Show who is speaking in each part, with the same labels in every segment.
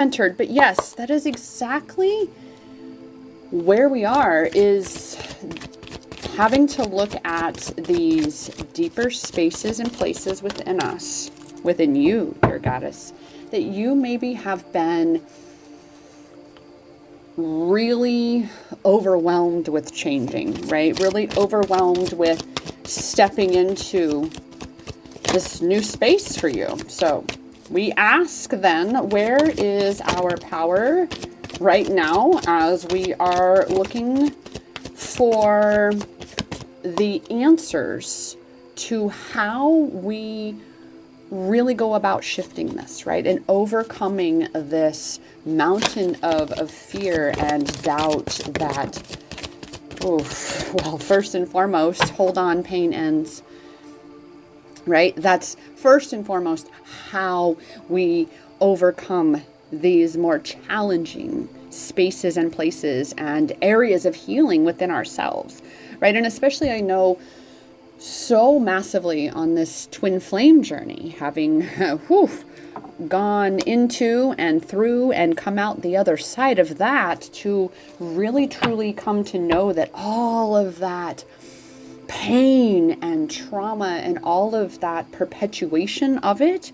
Speaker 1: entered. But yes, that is exactly where we are, is having to look at these deeper spaces and places within us, within you, dear goddess, that you maybe have been really overwhelmed with changing, right? Really overwhelmed with stepping into this new space for you. So we ask then, where is our power right now as we are looking for the answers to how we really go about shifting this, right? And overcoming this mountain of fear and doubt that, well, first and foremost, hold on, pain ends, right? That's first and foremost how we overcome these more challenging spaces and places and areas of healing within ourselves, right? And especially, I know so massively on this twin flame journey, having gone into and through and come out the other side of that, to really truly come to know that all of that pain and trauma and all of that perpetuation of it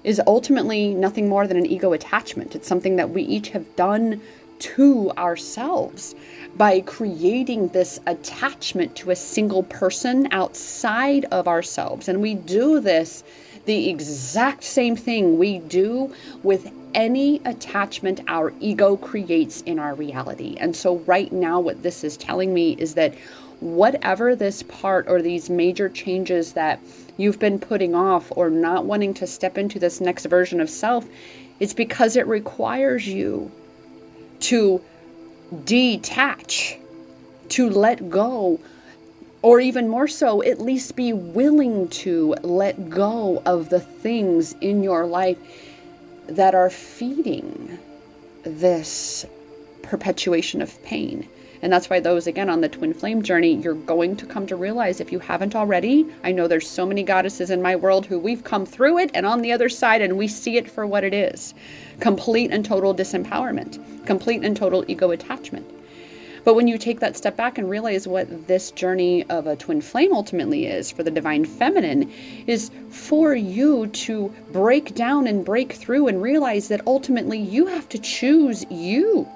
Speaker 1: is ultimately nothing more than an ego attachment. It's something that we each have done to ourselves by creating this attachment to a single person outside of ourselves. And we do this, the exact same thing we do with any attachment our ego creates in our reality. And so right now, what this is telling me is that whatever this part or these major changes that you've been putting off or not wanting to step into this next version of self, it's because it requires you to detach, to let go, or even more so, at least be willing to let go of the things in your life that are feeding this perpetuation of pain. And that's why those, again, on the twin flame journey, you're going to come to realize, if you haven't already, I know there's so many goddesses in my world who we've come through it and on the other side, and we see it for what it is. Complete and total disempowerment, complete and total ego attachment. But when you take that step back and realize what this journey of a twin flame ultimately is for the divine feminine, is for you to break down and break through and realize that ultimately you have to choose you.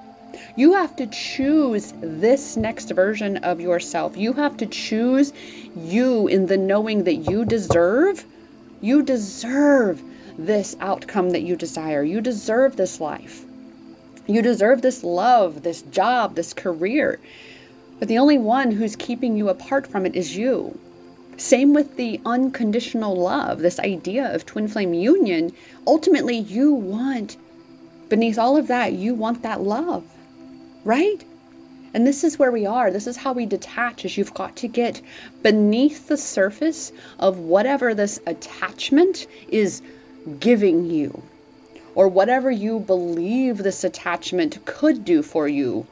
Speaker 1: You have to choose this next version of yourself. You have to choose you in the knowing that you deserve this outcome that you desire. You deserve this life. You deserve this love, this job, this career. But the only one who's keeping you apart from it is you. Same with the unconditional love, this idea of twin flame union. Ultimately, you want, beneath all of that, you want that love, right? And this is where we are. This is how we detach, is you've got to get beneath the surface of whatever this attachment is giving you, or whatever you believe this attachment could do for you,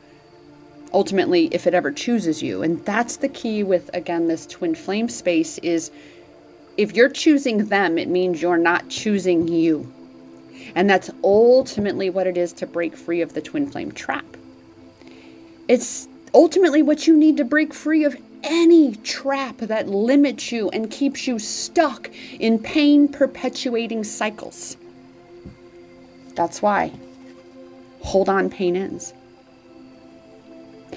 Speaker 1: ultimately, if it ever chooses you. And that's the key with, again, this twin flame space, is if you're choosing them, it means you're not choosing you. And that's ultimately what it is to break free of the twin flame trap. It's ultimately what you need to break free of any trap that limits you and keeps you stuck in pain perpetuating cycles. That's why hold on, pain ends.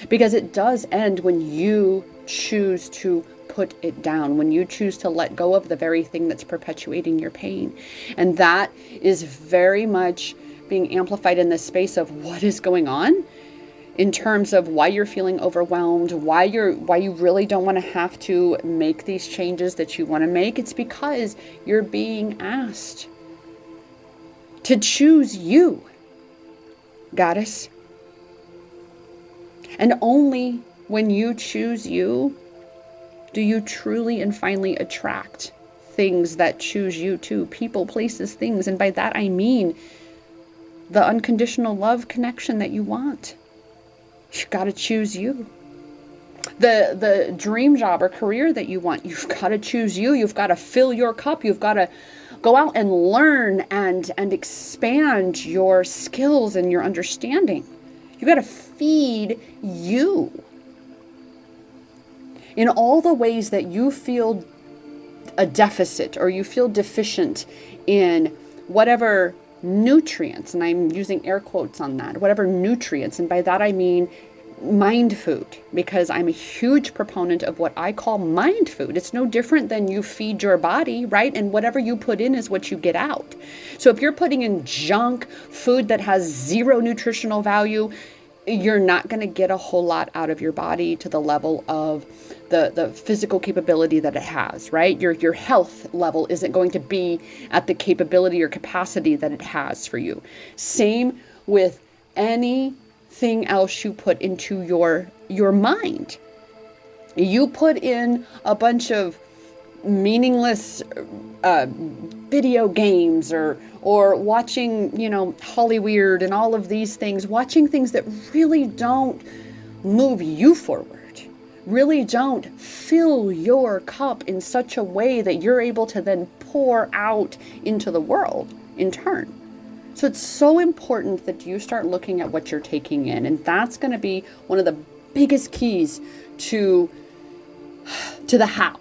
Speaker 1: Because it does end when you choose to put it down, when you choose to let go of the very thing that's perpetuating your pain. And that is very much being amplified in this space of what is going on in terms of why you're feeling overwhelmed, why you really don't want to have to make these changes that you want to make. It's because you're being asked to choose you, goddess. And only when you choose you do you truly and finally attract things that choose you too. People, places, things. And by that I mean the unconditional love connection that you want. You've got to choose you. The dream job or career that you want, you've got to choose you. You've got to fill your cup. You've got to Go out and learn and expand your skills and your understanding. You got to feed you in all the ways that you feel a deficit or you feel deficient in whatever nutrients, and I'm using air quotes on that, whatever nutrients, and by that I mean mind food, because I'm a huge proponent of what I call mind food. It's no different than you feed your body, right? And whatever you put in is what you get out. So if you're putting in junk food that has zero nutritional value, you're not going to get a whole lot out of your body to the level of the physical capability that it has, right? Your health level isn't going to be at the capability or capacity that it has for you. Same with anything else you put into your mind. You put in a bunch of meaningless video games or watching, Hollyweird and all of these things, watching things that really don't move you forward, really don't fill your cup in such a way that you're able to then pour out into the world in turn. So it's so important that you start looking at what you're taking in, and that's going to be one of the biggest keys to the how.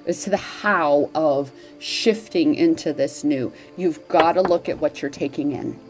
Speaker 1: Is to the how of shifting into this new. You've got to look at what you're taking in.